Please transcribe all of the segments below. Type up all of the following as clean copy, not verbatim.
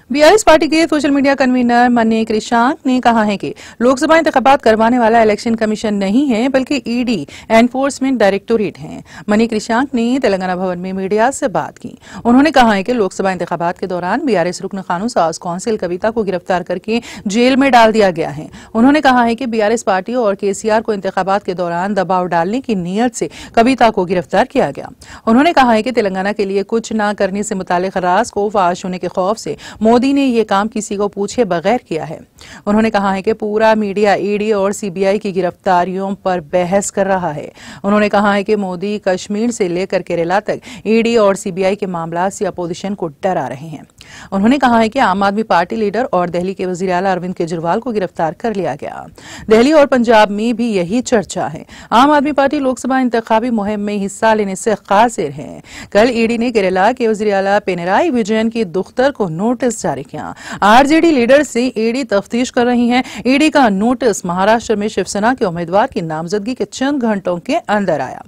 BRS party के social media convener money कृषांक ने कहा है कि लोकसभा इंतखाबात करवाने वाला इलेक्शन कमीशन नहीं है बल्कि ईडी एनफोर्समेंट डायरेक्टोरेट है। मनी कृषांक ने तेलंगाना भवन में मीडिया से बात की। उन्होंने कहा है कि लोकसभा इंतखाबात के दौरान बीआरएस रुकन कानून साज कौंसिल कविता को गिरफ्तार करके जेल में डाल दिया गया है। उन्होंने कहा है कि बीआरएस पार्टी और केसीआर को इंतखाबात के दौरान दबाव डालने की नीयत से कविता को गिरफ्तार किया गया। उन्होंने कहा है कि तेलंगाना के लिए कुछ न करने से मुतालिक राज को फाश होने के खौफ से मोदी ने यह काम किसी को पूछे बगैर किया है। उन्होंने कहा है कि पूरा मीडिया ईडी और सीबीआई की गिरफ्तारियों पर बहस कर रहा है। उन्होंने कहा है कि मोदी कश्मीर से लेकर केरला तक ईडी और सीबीआई के मामला से अपोजिशन को डरा रहे हैं। उन्होंने कहा है कि आम आदमी पार्टी लीडर और दिल्ली के वजीर आला अरविंद केजरीवाल को गिरफ्तार कर लिया गया। दिल्ली और पंजाब में भी यही चर्चा है। आम आदमी पार्टी लोकसभा इंतखाबी मुहिम में हिस्सा लेने से कासिर है। कल ईडी ने केरला के वजीर आला पिनराई विजयन की दफ्तर को नोटिस जारी किया। आरजेडी लीडर से ईडी तफ्तीश कर रही है। ईडी का नोटिस महाराष्ट्र में शिवसेना के उम्मीदवार की नामजदगी के चंद घंटों के अंदर आया।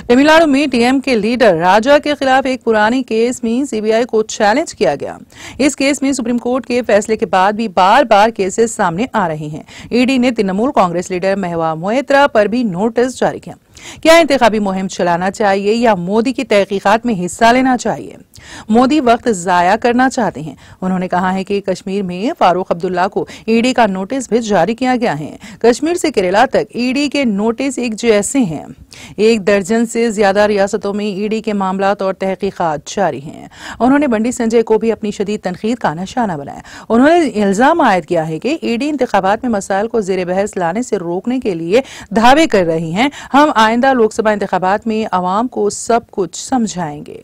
तमिलनाडु में टीएम के लीडर राजा के खिलाफ एक पुरानी केस में सीबीआई को चैलेंज किया गया। इस केस में सुप्रीम कोर्ट के फैसले के बाद भी बार बार केसेस सामने आ रहे हैं। ईडी ने तृणमूल कांग्रेस लीडर महबूबा मोइत्रा पर भी नोटिस जारी किया। क्या इंतखाबी मुहिम चलाना चाहिए या मोदी की तहकीकात में हिस्सा लेना चाहिए? मोदी वक्त जाया करना चाहते हैं। उन्होंने कहा है कि कश्मीर में फारूक अब्दुल्ला को ईडी का नोटिस भी जारी किया गया है। कश्मीर से केरला तक ईडी के नोटिस एक जैसे हैं। 1 दर्जन से ज्यादा रियासतों में ईडी के मामलात और तहकीकात जारी हैं। उन्होंने बंडी संजय को भी अपनी शदीद तनकीद का निशाना बनाया। उन्होंने इल्जाम आयद किया है कि ईडी इंतखाबात में मसाइल को जेर बहस लाने से रोकने के लिए दावे कर रही हैं। हम आइंदा लोकसभा इंतखाबात में अवाम को सब कुछ समझाएंगे।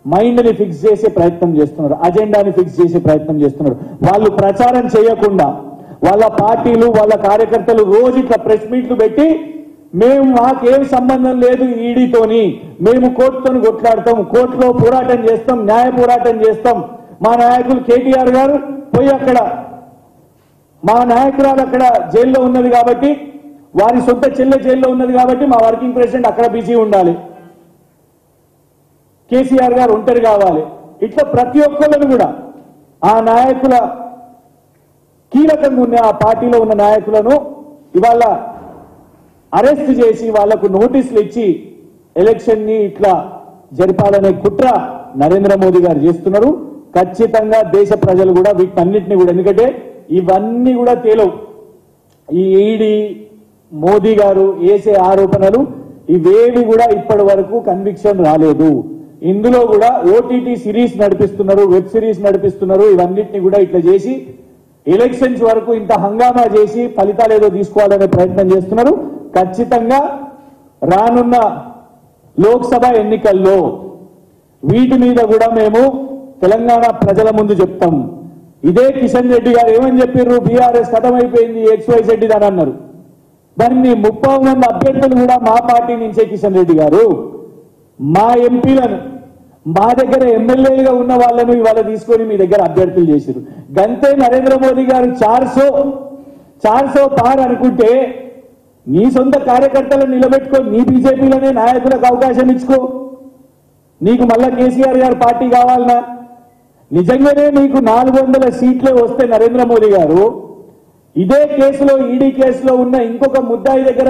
మైండ్ ని ఫిక్స్ చేసే ప్రయత్నం చేస్తున్నారు, అజెండాని ఫిక్స్ చేసే ప్రయత్నం చేస్తున్నారు. వాళ్ళు ప్రచారం చేయకుండా వాళ్ళ పార్టీలు వాళ్ళ కార్యకర్తలు రోజు ఇట్లా ప్రెస్ మీట్లు పెట్టి మేము మాకేం సంబంధం లేదు ఈడీతోని, మేము కోర్టుతోని కొట్లాడతాం, కోర్టులో పోరాటం చేస్తాం, న్యాయ పోరాటం చేస్తాం. మా నాయకులు కేటీఆర్ గారు పోయి అక్కడ మా నాయకురాలు అక్కడ జైల్లో ఉన్నది కాబట్టి, వారి సొంత చెల్లె జైల్లో ఉన్నది కాబట్టి మా వర్కింగ్ ప్రెసిడెంట్ అక్కడ బిజీ ఉండాలి, కేసీఆర్ గారు ఒంటరి కావాలి. ఇట్లా ప్రతి ఒక్కళ్ళను కూడా ఆ నాయకుల కీలకంగా ఉన్న ఆ పార్టీలో ఉన్న నాయకులను ఇవాళ అరెస్ట్ చేసి వాళ్లకు నోటీసులు ఇచ్చి ఎలక్షన్ ని ఇట్లా జరిపాలనే కుట్ర నరేంద్ర మోదీ గారు చేస్తున్నారు. ఖచ్చితంగా దేశ ప్రజలు కూడా వీటన్నిటిని కూడా, ఎందుకంటే ఇవన్నీ కూడా తేలవు. ఈ ఈడీ మోదీ గారు వేసే ఆరోపణలు ఇవేవి కూడా ఇప్పటి వరకు కన్విక్షన్ రాలేదు. ఇందులో కూడా ఓటీటీ సిరీస్ నడిపిస్తున్నారు, వెబ్ సిరీస్ నడిపిస్తున్నారు. ఇవన్నిటిని కూడా ఇట్లా చేసి ఎలక్షన్స్ వరకు ఇంత హంగామా చేసి ఫలితాలు ఏదో తీసుకోవాలనే ప్రయత్నం చేస్తున్నారు. ఖచ్చితంగా రానున్న లోక్సభ ఎన్నికల్లో వీటి మీద కూడా మేము తెలంగాణ ప్రజల ముందు చెప్తాం. ఇదే కిషన్ రెడ్డి గారు ఏమని చెప్పారు, బీఆర్ఎస్ ఖతమైపోయింది XYZ అని అన్నారు. దాన్ని 30 మంది అభ్యర్థులు కూడా మా పార్టీ నుంచే కిషన్ రెడ్డి గారు మా ఎంపీలను మా దగ్గర ఎమ్మెల్యేలుగా ఉన్న వాళ్ళను ఇవాళ తీసుకొని మీ దగ్గర అభ్యర్థులు చేశారు. గంతే నరేంద్ర మోదీ గారు 400 పార్ అనుకుంటే నీ సొంత కార్యకర్తలను నిలబెట్టుకో, నీ బీజేపీలోనే నాయకులకు అవకాశం ఇచ్చుకో. నీకు మళ్ళా కేసీఆర్ గారు పార్టీ కావాలనా? నిజంగానే నీకు 400 సీట్లే వస్తే నరేంద్ర మోదీ గారు ఇదే కేసులో ఈడీ కేసులో ఉన్న ఇంకొక ముద్దాయి దగ్గర